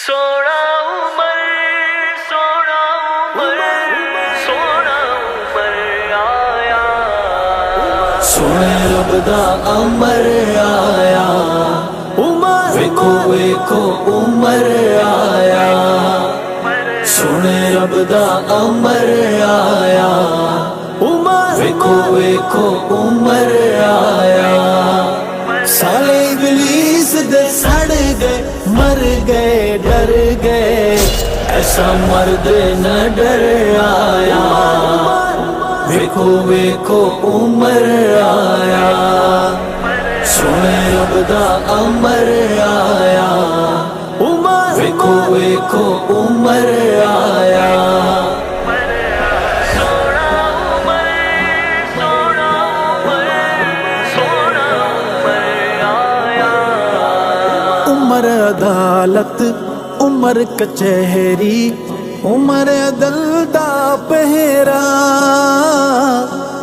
سونا عمر سونا عمر سونا عمر آیا سونے رب دا امر آیا ویکھو ویکھو عمر آیا سونے رب دا امر آیا ویکھو ویکھو عمر آیا سالے ابلیس دے سڑ گئے مر گئے ڈر گئے ایسا مرد نہ ڈر آیا ویکھو ویکھو عمر آیا سونے رب دا امر آیا ویکھو ویکھو عمر آیا عمر عدالت عمر کچہری عمر عدل دا پہرا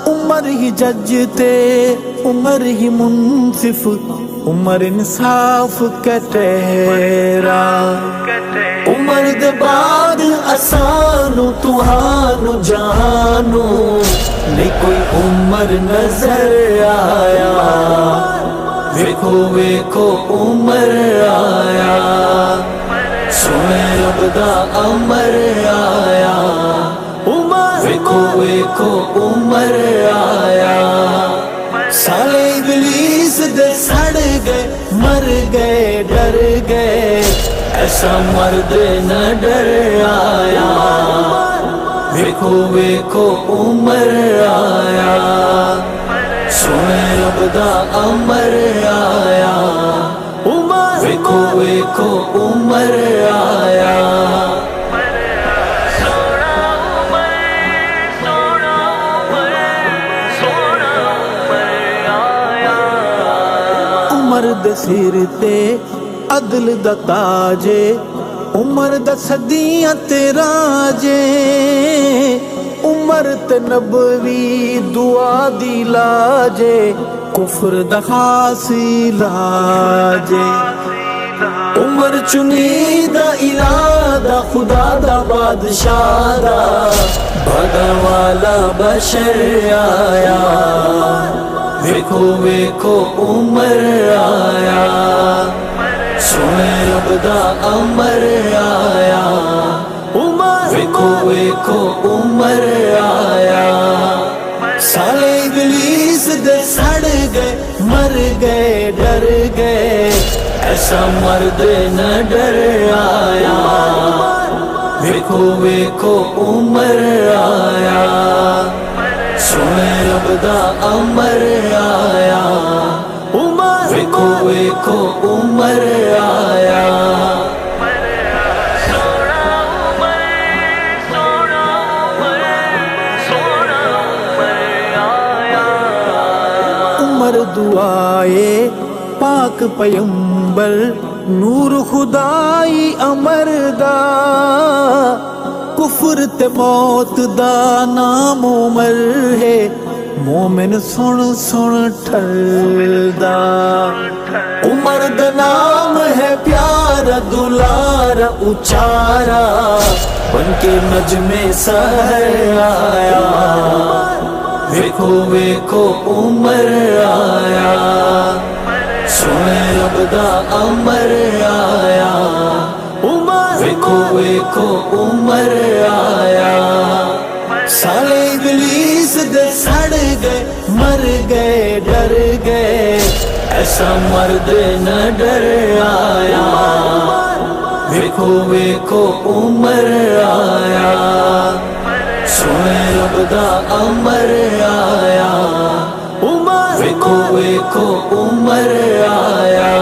عمر ہی جج تے عمر ہی منصف عمر انصاف کٹہرا عمر دے بعد اسانو تہانو جانو نہیں کوئی عمر نظر آیا ویکھو ویکھو عمر آیا سونے رب دا امر آیا ویکھو ویکھو عمر آیا سالے ابلیس دے سڑ گئے مر گئے ڈر گئے ایسا مرد نہ ڈر آیا ویکھو ویکھو عمر آیا سونے رب دا امر آیا ویکھو ویکھو عمر آیا عمر دے سر تے عدل دا تاجے عمر دا صدیاں تے راجے عمر تے نبوی دعا دی لاجے کفر دا خاص علاجے عمر چنی دا الہ دا خدا دا بادشاہ دا بھگا والا بشر آیا ویکھو ویکھو عمر آیا سونے رب دا امر آیا ویکھو ویکھو عمر آیا سالے ابلیس دے سڑ گئے مر گئے ڈر گئے ایسا مرد نہ ڈر آیا ویکھو ویکھو عمر آیا سونے رب دا امر آیا ویکھو ویکھو عمر آیا عمر دعائے پاک پیمبر نور خدائی امر دا کفر تے موت دا نام عمر ہے مومن سن سن ٹھردا عمر دا نام ہے پیارا دلارا اچارا بن کے نجم سحر آیا ویکھو ویکھو عمر آیا سونے رب دا امر آیا ویکھو ویکھو عمر آیا سالے ابلیس دے سڑ گئے مر گئے ڈر گئے ایسا مرد نہ ڈر آیا ویکھو ویکھو عمر آیا سونے رب دا امر آیا ویکھو ویکھو عمر آیا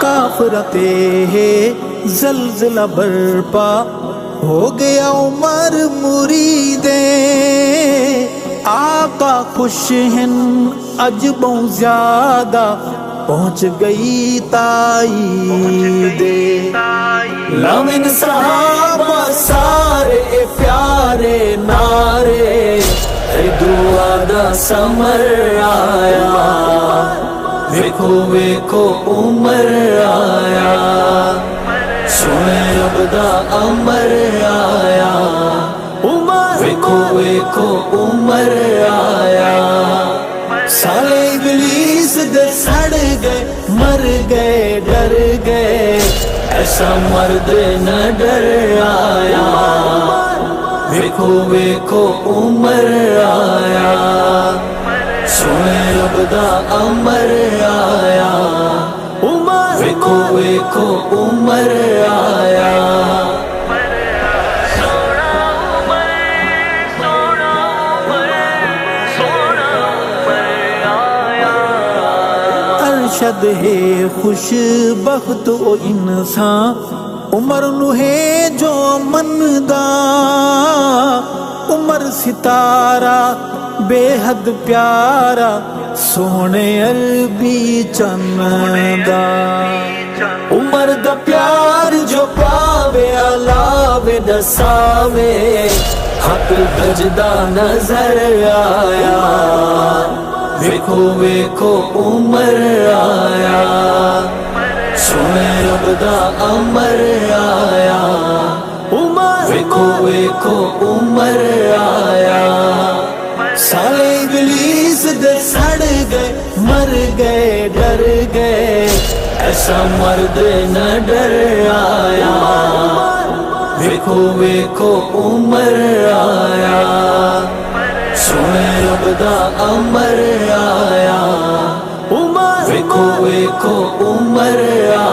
کافرتے ہے زلزلہ برپا ہو گیا عمر مریدے آقا خوش ہیں اج بہت زیادہ پہنچ گئی تائید لمن صحابہ سارے پیارے نعرے دا سمر آیا ویکھو ویکھو عمر آیا سونے رب دا امر آیا ویکھو ویکھو عمر آیا سارے ابلیس دے سڑ گئے مر گئے ڈر گئے ایسا مرد نہ ڈر آیا ویکھو ویکھو عمر آیا سونے رب دا امر آیا ویکھو ویکھو عمر آیا ارشد ہے خوش بخت او انسان عمر نو ہے جو مندا عمر ستارہ بے حد پیارا سونے عربی چندا عمر دا پیار جو پاوے علاوے دساوے حق گجدا نظر آیا ویکھو ویکھو عمر آیا سونے رب دا امر آیا ویکھو ویکھو عمر آیا سارے ابلیس دے سڑ گئے مر گئے ڈر گئے ایسا مرد نہ ڈر آیا ویکھو ویکھو عمر آیا سونے رب دا امر آیا ویکھو ویکھو عمر آیا